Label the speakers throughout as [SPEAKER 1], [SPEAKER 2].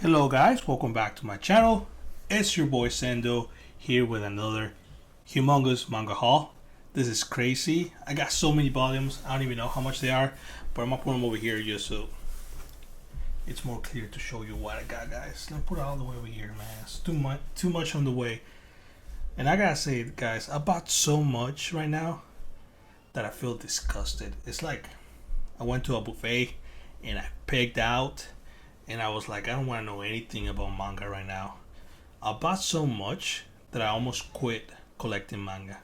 [SPEAKER 1] Hello guys, welcome back to my channel. It's your boy Sendo here with another humongous manga haul. This is crazy. I got so many volumes, I don't even know how much they are, but I'm gonna put them over here just so it's more clear to show you what I got, guys. Let me put it all the way over here, man. It's too much on the way. And I gotta say, guys, I bought so much right now that I feel disgusted. It's like I went to a buffet and I picked out and I was like, I don't want to know anything about manga right now. I bought so much that I almost quit collecting manga.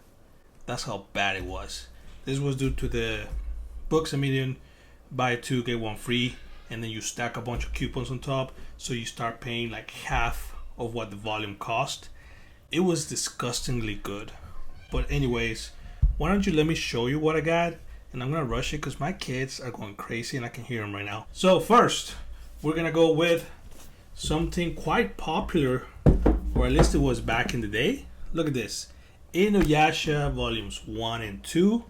[SPEAKER 1] That's how bad it was. This was due to the books a million, buy two get one free, and then you stack a bunch of coupons on top, so you start paying like half of what the volume cost. It was disgustingly good. But anyways, why don't you let me show you what I got? And I'm gonna rush it because my kids are going crazy and I can hear them right now. So first, we're gonna go with something quite popular, or at least it was back in the day. Look at this, Inuyasha volumes 1 and 2.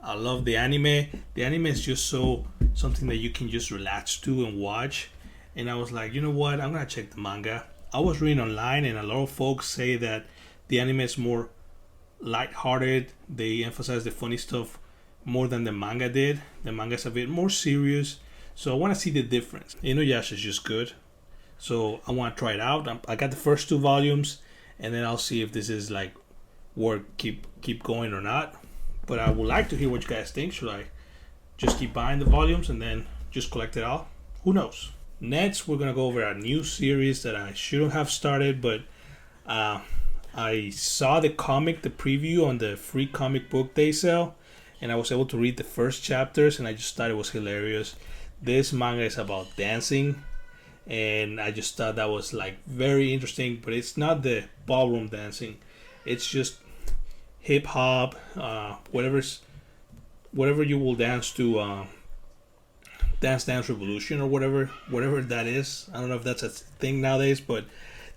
[SPEAKER 1] I love the anime. The anime is just so something that you can just relax to and watch. And I was like, you know what, I'm gonna check the manga. I was reading online and a lot of folks say that the anime is more lighthearted. They emphasize the funny stuff more than the manga did. The manga is a bit more serious. So I want to see the difference. Inuyasha is just good. So I want to try it out. I got the first 2 volumes, and then I'll see if this is like worth keep going or not. But I would like to hear what you guys think. Should I just keep buying the volumes and then just collect it all? Who knows? Next, we're gonna go over a new series that I shouldn't have started, but I saw the preview on the free comic book day sale, and I was able to read the first chapters, and I just thought it was hilarious. This manga is about dancing, and I just thought that was like very interesting. But it's not the ballroom dancing; it's just hip hop, whatever you will dance to, Dance Revolution or whatever that is. I don't know if that's a thing nowadays, but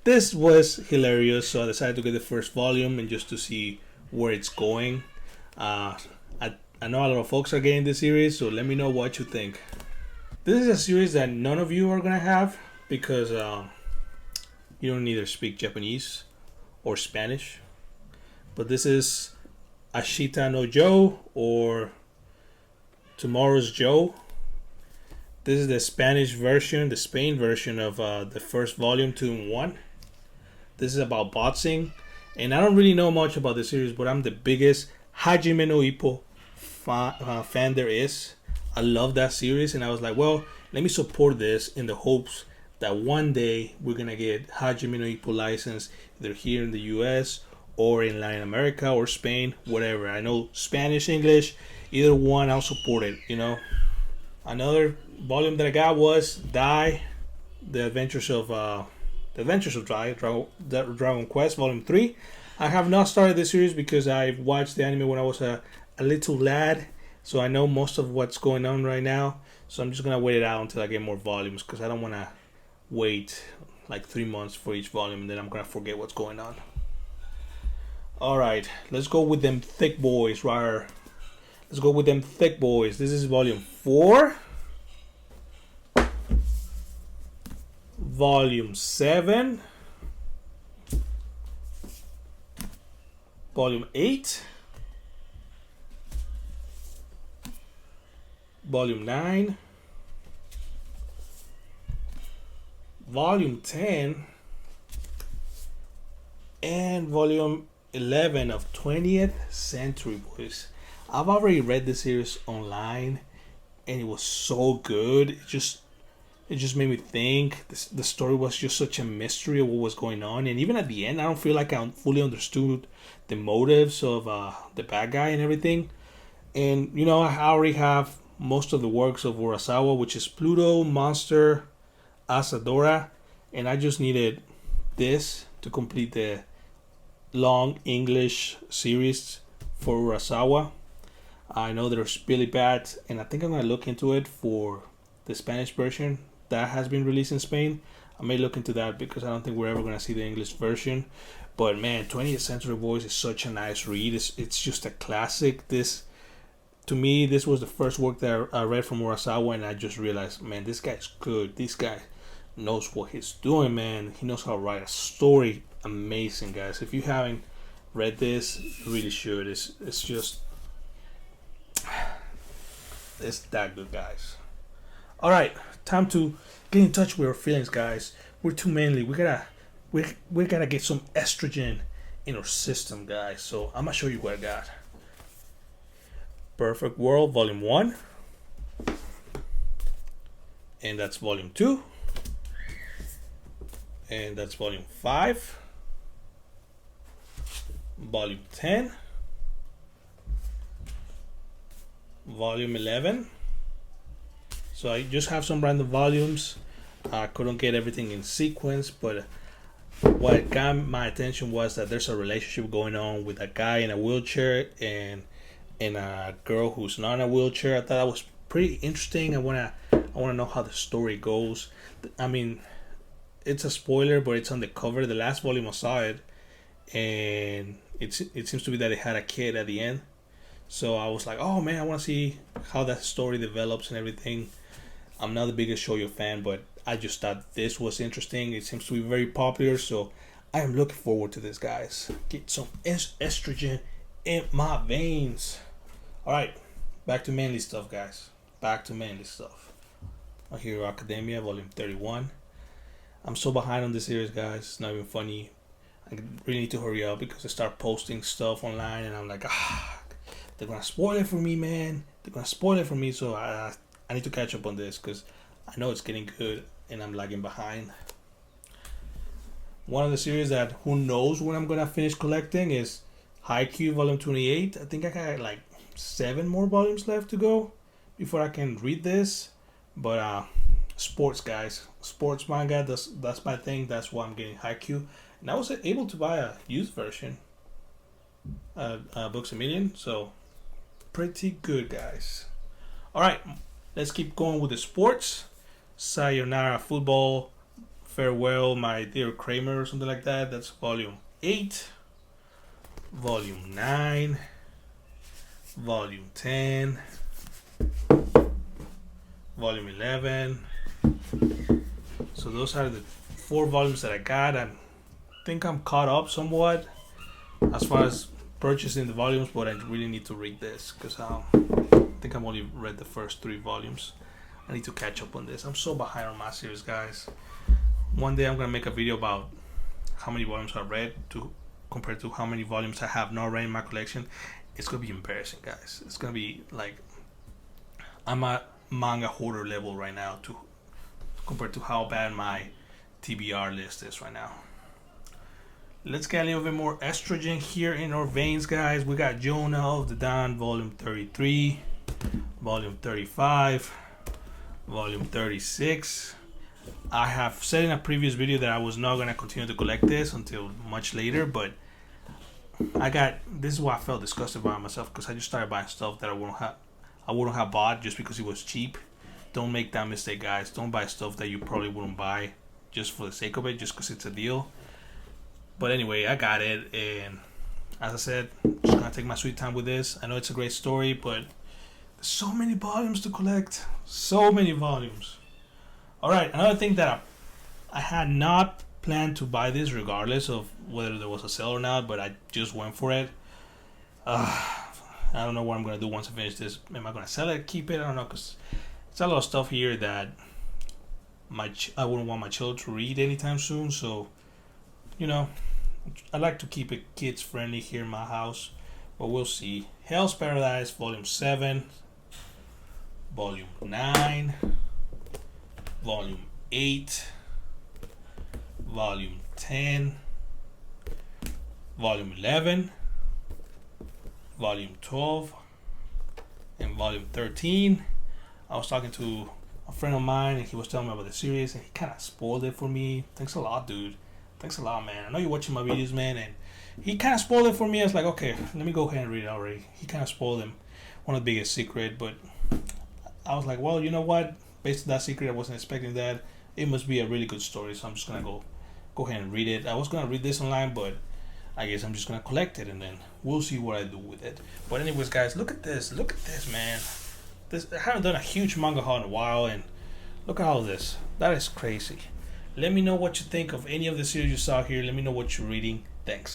[SPEAKER 1] this was hilarious. So I decided to get the first volume and just to see where it's going. I know a lot of folks are getting this series, so let me know what you think. This is a series that none of you are gonna have because you don't either speak Japanese or Spanish. But this is Ashita no Joe, or Tomorrow's Joe. This is the Spanish version, the Spain version of the first volume, 2 and 1. This is about boxing, and I don't really know much about the series, but I'm the biggest Hajime no Ippo fan there is. I love that series, and I was like, well, let me support this in the hopes that one day we're gonna get Hajime no Ippo license either here in the US or in Latin America or Spain, whatever. I know Spanish, English, either one, I'll support it, you know. Another volume that I got was Die, The Adventures of Dragon Quest Volume 3. I have not started this series because I watched the anime when I was a little lad, so I know most of what's going on right now. So I'm just gonna wait it out until I get more volumes because I don't want to wait like 3 months for each volume and then I'm gonna forget what's going on. Alright, let's go with them thick boys, right? Let's go with them thick boys. This is volume 4. Volume 7. Volume 8. Volume 9. Volume 10. And Volume 11 of 20th Century Boys. I've already read the series online, and it was so good. It just made me think. The story was just such a mystery of what was going on, and even at the end, I don't feel like I fully understood the motives of the bad guy and everything. And you know, I already have most of the works of Urasawa, which is Pluto, Monster, Asadora, and I just needed this to complete the long English series for Urasawa. I know there's Billy Bat, and I think I'm gonna look into it for the Spanish version that has been released in Spain. I may look into that because I don't think we're ever gonna see the English version. But man, 20th Century Boys is such a nice read. It's just a classic. To me, this was the first work that I read from Urasawa, and I just realized, man, this guy's good. knows what he's doing, man. He knows how to write a story. Amazing, guys. If you haven't read this, you really should. It's just, it's that good, guys. All right, time to get in touch with our feelings, guys. We're too manly. We gotta get some estrogen in our system, guys. So I'm gonna show you what I got. Perfect World Volume 1, and that's Volume 2, and that's Volume 5, Volume 10, Volume 11. So I just have some random volumes. I couldn't get everything in sequence, but what got my attention was that there's a relationship going on with a guy in a wheelchair and a girl who's not in a wheelchair. I thought that was pretty interesting. I wanna know how the story goes. I mean, it's a spoiler, but it's on the cover. The last volume I saw it, and it seems to be that it had a kid at the end. So I was like, oh man, I want to see how that story develops and everything. I'm not the biggest shoujo fan, but I just thought this was interesting. It seems to be very popular, so I am looking forward to this, guys. Get some estrogen in my veins. All right, back to manly stuff, guys. Back to manly stuff. My Hero Academia, Volume 31. I'm so behind on this series, guys. It's not even funny. I really need to hurry up because I start posting stuff online, and I'm like, they're gonna spoil it for me, man. They're gonna spoil it for me, so I need to catch up on this because I know it's getting good and I'm lagging behind. One of the series that who knows when I'm gonna finish collecting is Haikyuu Volume 28. I think I got like 7 more volumes left to go before I can read this. But sports, guys, sports manga, that's my thing. That's why I'm getting Haikyuu, and I was able to buy a used version, Books A Million. So pretty good, guys. All right, let's keep going with the sports. Sayonara Football, Farewell My Dear Kramer, or something like that. That's Volume 8, Volume 9, Volume 10, Volume 11. So those are the 4 volumes that I got. I think I'm caught up somewhat as far as purchasing the volumes, but I really need to read this because I think I've only read the first 3 volumes. I need to catch up on this. I'm so behind on my series, guys. One day I'm gonna make a video about how many volumes I read compared to how many volumes I have not read in my collection. It's gonna be embarrassing, guys. It's gonna be like I'm at manga hoarder level right now compared to how bad my TBR list is right now. Let's get a little bit more estrogen here in our veins, guys. We got Jonah of the Dawn, Volume 33, Volume 35, Volume 36. I have said in a previous video that I was not going to continue to collect this until much later, but this is why I felt disgusted by myself, because I just started buying stuff that I wouldn't have bought just because it was cheap. Don't make that mistake, guys. Don't buy stuff that you probably wouldn't buy just for the sake of it, just because it's a deal. But anyway, I got it, and as I said, I'm just gonna take my sweet time with this. I know it's a great story, but there's so many volumes to collect. So many volumes. Alright, another thing that I had not planned to buy this regardless of whether there was a sale or not, but I just went for it. I don't know what I'm gonna do once I finish this. Am I gonna sell it, keep it? I don't know, because it's a lot of stuff here that I wouldn't want my children to read anytime soon, so you know, I like to keep it kids friendly here in my house, but we'll see. Hell's Paradise, Volume 7, Volume 9, Volume 8, Volume 10, Volume 11, Volume 12, and Volume 13. I was talking to a friend of mine, and he was telling me about the series, and he kind of spoiled it for me. Thanks a lot, dude. Thanks a lot, man. I know you're watching my videos, man, and he kind of spoiled it for me. I was like, okay, let me go ahead and read it already. He kind of spoiled him. One of the biggest secret, but I was like, well, you know what? Based on that secret, I wasn't expecting that. It must be a really good story, so I'm just gonna go ahead and read it. I was gonna read this online, but I guess I'm just gonna collect it, and then we'll see what I do with it. But anyways, guys, look at this. Look at this, man. I haven't done a huge manga haul in a while, and look at all this. That is crazy. Let me know what you think of any of the series you saw here. Let me know what you're reading. Thanks.